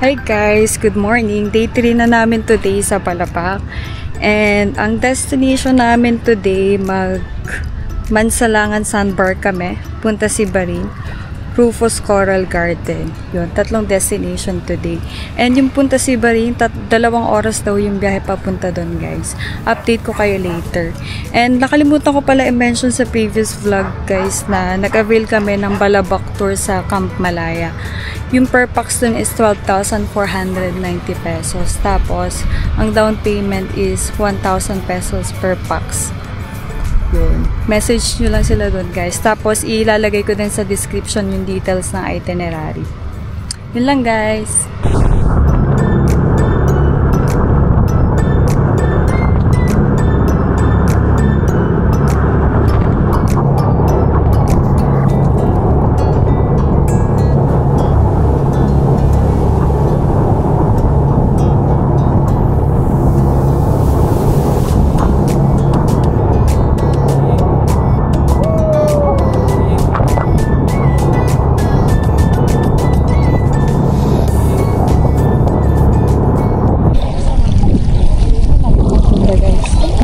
Hi guys, good morning. Day 3 na namin today sa Palapag. And ang destination namin today, Mansalangan Sandbar kami. Punta Sibaring, Rufus Coral Garden. Yun, tatlong destination today. And yung punta Sibaring, 2 oras daw yung biyahe papunta doon guys. Update ko kayo later. And nakalimutan ko pala i-mention sa previous vlog guys na nag-avail kami ng Balabac tour sa Camp Malaya. Yung per pax dun is 12,490 pesos. Tapos, ang down payment is 1,000 pesos per pax. Yun. Message nyo lang sila dun guys. Tapos, ilalagay ko din sa description yung details ng itinerary. Yun lang guys.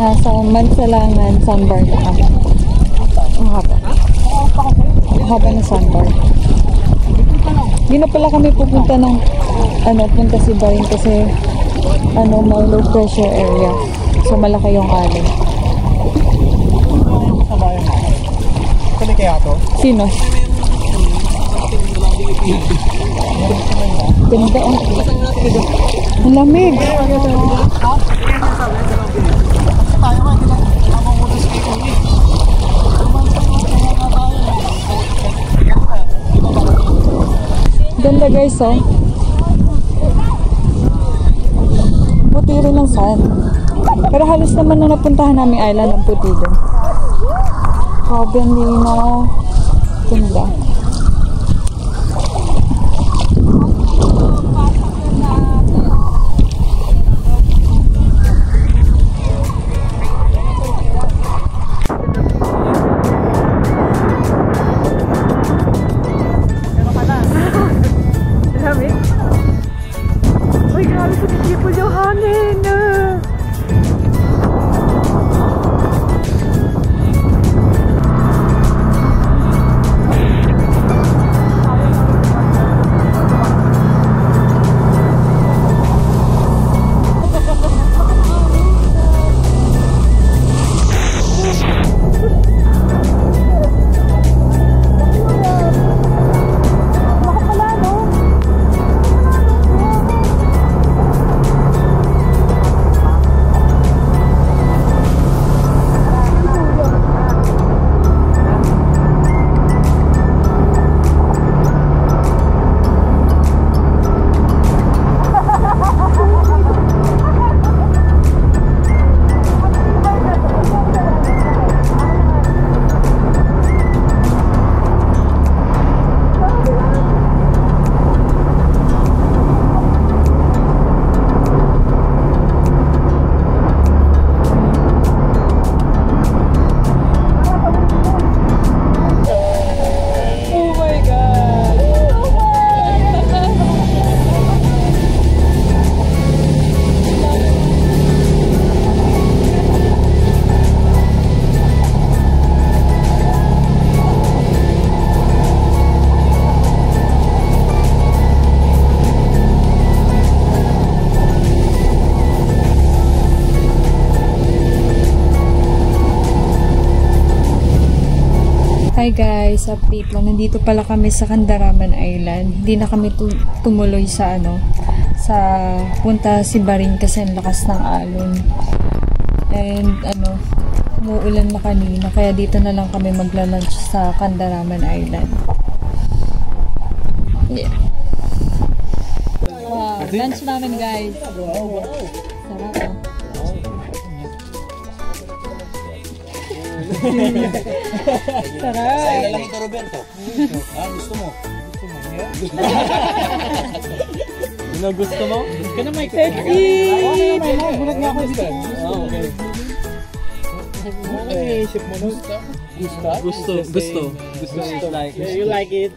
Nasa Mansalangan Sandbar na kami. Ang haba na sandbar. Hindi na pala kami pupunta ng punta Sibaring kasi may low pressure area. So malaki yung alon. Kani kaya to? Sino? Ganda ang lamig. Ganda guys, oh. Puti rin ng sand. Pero halos naman na napuntahan namin island ng puti din. Grabe ang linaw. Ganda. Hi guys, update lang. Nandito pala kami sa Candaraman Island. Hindi na kami tumuloy sa sa punta Sibaring kasi ang lakas ng alon. And umuulan na kanina kaya dito na lang kami magla-lunch sa Candaraman Island. Yeah. Wow, lunch namin guys. Sarap. Sarap. Sa'yo lang ito, Roberto. Gusto mo? Gusto mo? Gusto mo? Sexy! Bulag nga ako dito. Okay. Okay, isip mo nun. Gusto. You like it?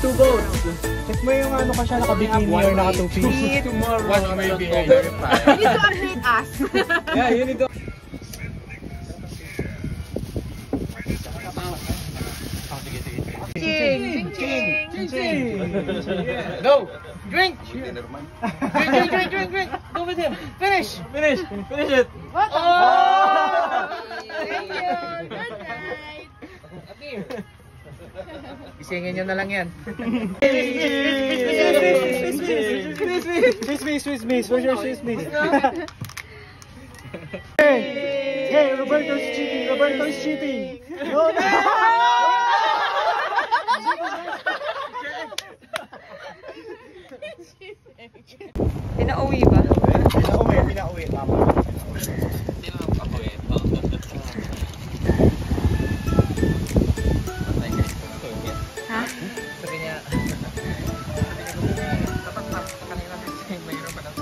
two boats. Check mo yung ano ka siya, naka-bikini or naka-two-piece. Tomorrow, one maybe I verify. You need to update us. Yeah, you need to. Ching! Ching! Ching! Go! Drink! Drink! Go with him! Finish it! What? Oh! Thank you! Good night! Isingin nyo na lang yan. Swiss. Where's your Swiss miss? Hey, Roberto's cheating. No. Pinauwi ba? Pinauwi, mama. Ha? Sabi niya, tapat na sa kanila kasi mayroon pa na sa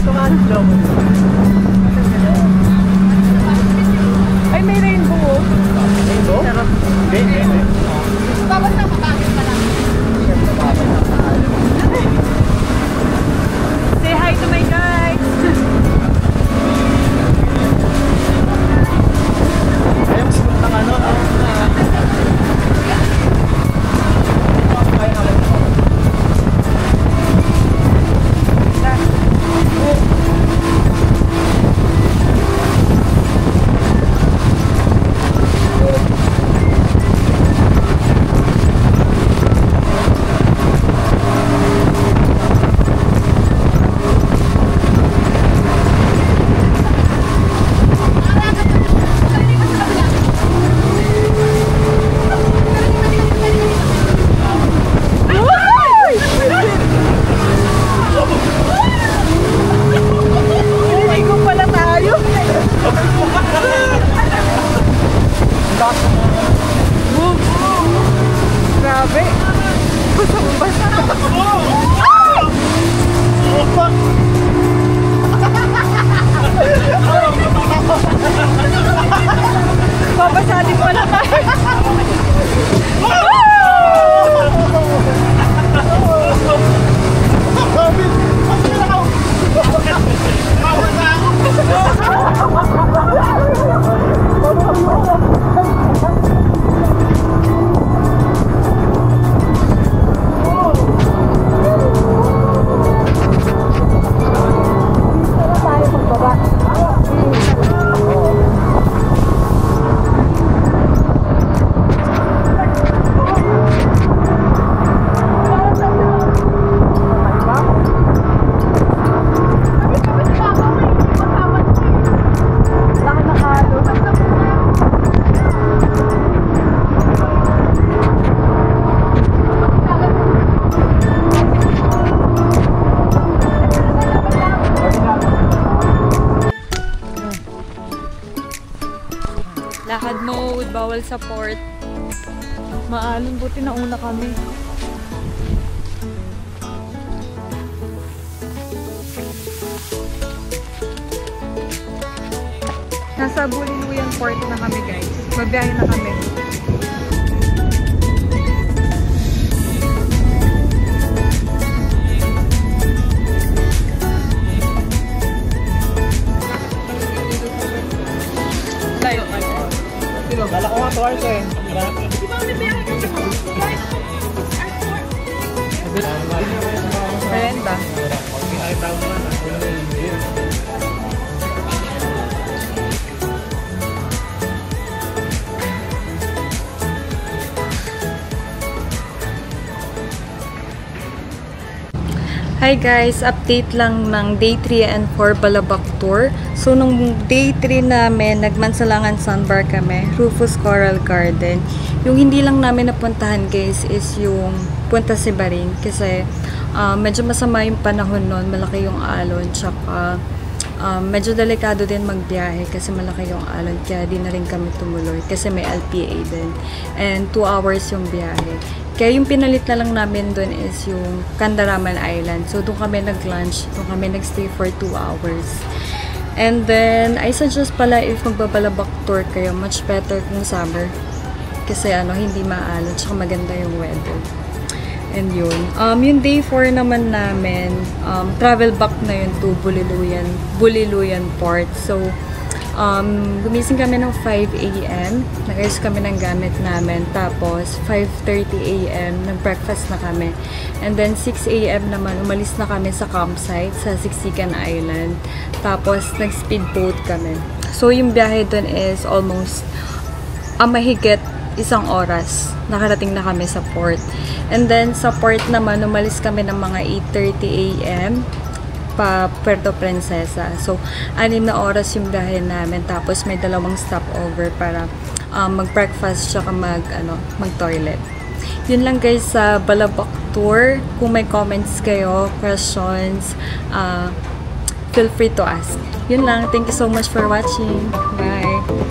Ito nga ang vlog. Ay, may rainbow. Rainbow? Sarap. Rainbow. Babas na mabangit pa lang. Say hi to my guys. Ayaw mo sigot ng ano, no? Grabe. Babasali mo na tayo. Lakad mode, bawal sa port. Maalon, buti na una kami. Nasa Buliluyan Port na kami, guys. Magbiyahe na kami. Layo. Kala ko nga to, Arsen. Merenda. Hi guys, update lang ng day 3 and 4 Balabac Tour. So nung day 3 namin, nagmansalangan sandbar kami, Rufus Coral Garden. Yung hindi lang namin napuntahan guys is yung Punta Sibarin kasi Medyo masama yung panahon noon, malaki yung alon, tsaka medyo delikado din magbiyahe kasi malaki yung alon, kaya di na rin kami tumuloy kasi may LPA din. And 2 hours yung biyahe. Kaya yung pinalit na lang namin doon is yung Candaraman Island. So doon kami nag-lunch, doon kami nag-stay for 2 hours. And then, I suggest pala if magbabalabak tour kayo, much better kung summer. Kasi hindi maalon, tsaka maganda yung weather. And yun. Yung day 4 naman namin, travel back na yun to Buliluyan Port. So, gumising kami ng 5 a.m. Nag-ayos kami ng gamit namin. Tapos, 5:30 a.m. nag-breakfast na kami. And then, 6 a.m. naman, umalis na kami sa campsite sa Siksikan Island. Tapos, nag-speedboat kami. So, yung biyahe dun is almost mahigit 1 oras. Nakarating na kami sa port. And then, sa port naman, umalis kami ng mga 8:30 a.m. pa Puerto Princesa. So, 6 na oras yung biyahe namin. Tapos, may 2 stopover para mag-breakfast tsaka mag-toilet. Yun lang guys sa Balabac Tour. Kung may comments kayo, questions, feel free to ask. Yun lang. Thank you so much for watching. Bye!